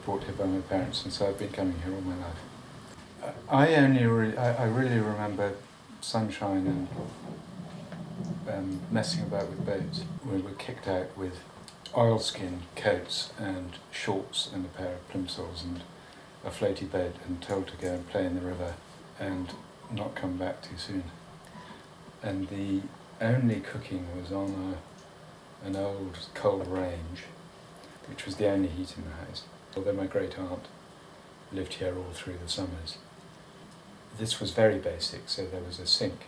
brought here by my parents, and so I've been coming here all my life. I really remember sunshine and messing about with boats. We were kicked out with oilskin coats and shorts and a pair of plimsolls and a floaty boat, and told to go and play in the river and not come back too soon. And the only cooking was on an old coal range, which was the only heat in the house. Although my great aunt lived here all through the summers. This was very basic, so there was a sink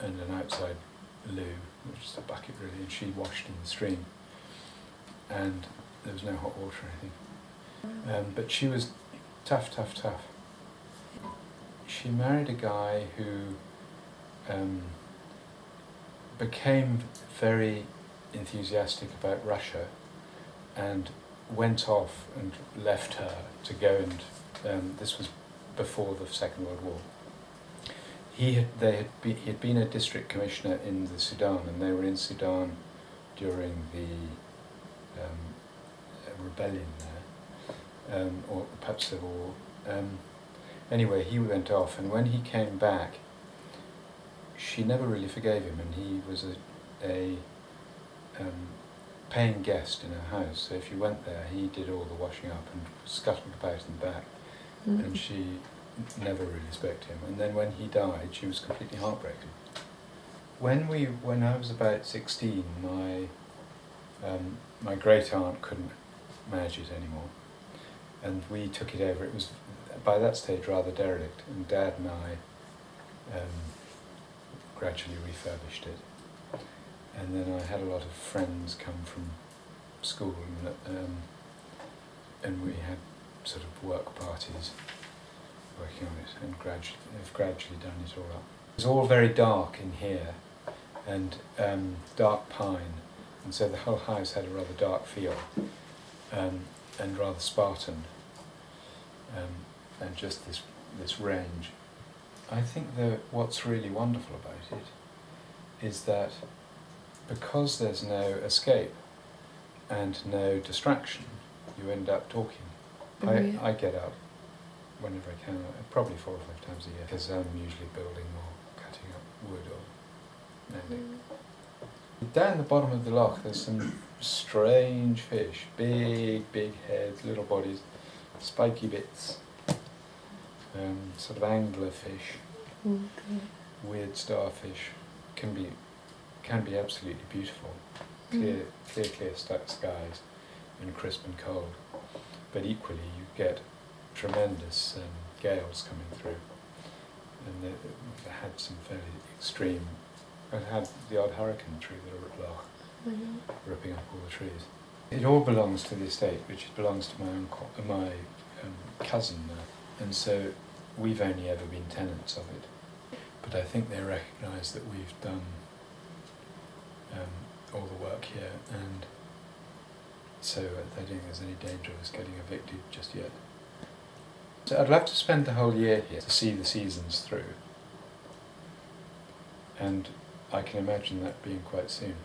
and an outside loo, which is a bucket really, and she washed in the stream. And there was no hot water, I think. But she was tough. She married a guy who became very enthusiastic about Russia and went off and left her to go and this was before the Second World War. He had been a district commissioner in the Sudan, and they were in Sudan during the rebellion there, or perhaps civil war. Anyway, he went off, and when he came back, she never really forgave him, and he was a paying guest in her house. So if you went there, he did all the washing up and scuttled about in the back, and she never really spoke to him. And then when he died, she was completely heartbroken. When I was about 16, my great aunt couldn't manage it anymore, and we took it over. It was by that stage rather derelict, and Dad and I gradually refurbished it. And then I had a lot of friends come from school, and we had sort of work parties working on it, and have gradually done it all up. It was all very dark in here, and dark pine, and so the whole house had a rather dark feel, and rather Spartan, and just this range. I think that what's really wonderful about it is that because there's no escape and no distraction, you end up talking. I get up whenever I can, probably 4 or 5 times a year, because I'm usually building or cutting up wood or mending. Down the bottom of the loch there's some strange fish, big heads, little bodies, spiky bits, sort of angler fish, weird starfish, can be absolutely beautiful, clear skies and crisp and cold, but equally you get tremendous gales coming through, and they had some fairly extreme. I had the odd hurricane through the loch, ripping up all the trees. It all belongs to the estate, which belongs to my uncle, my cousin now, and so we've only ever been tenants of it. But I think they recognise that we've done all the work here, and so they don't think there's any danger of us getting evicted just yet. So I'd love to spend the whole year here to see the seasons through, and I can imagine that being quite soon.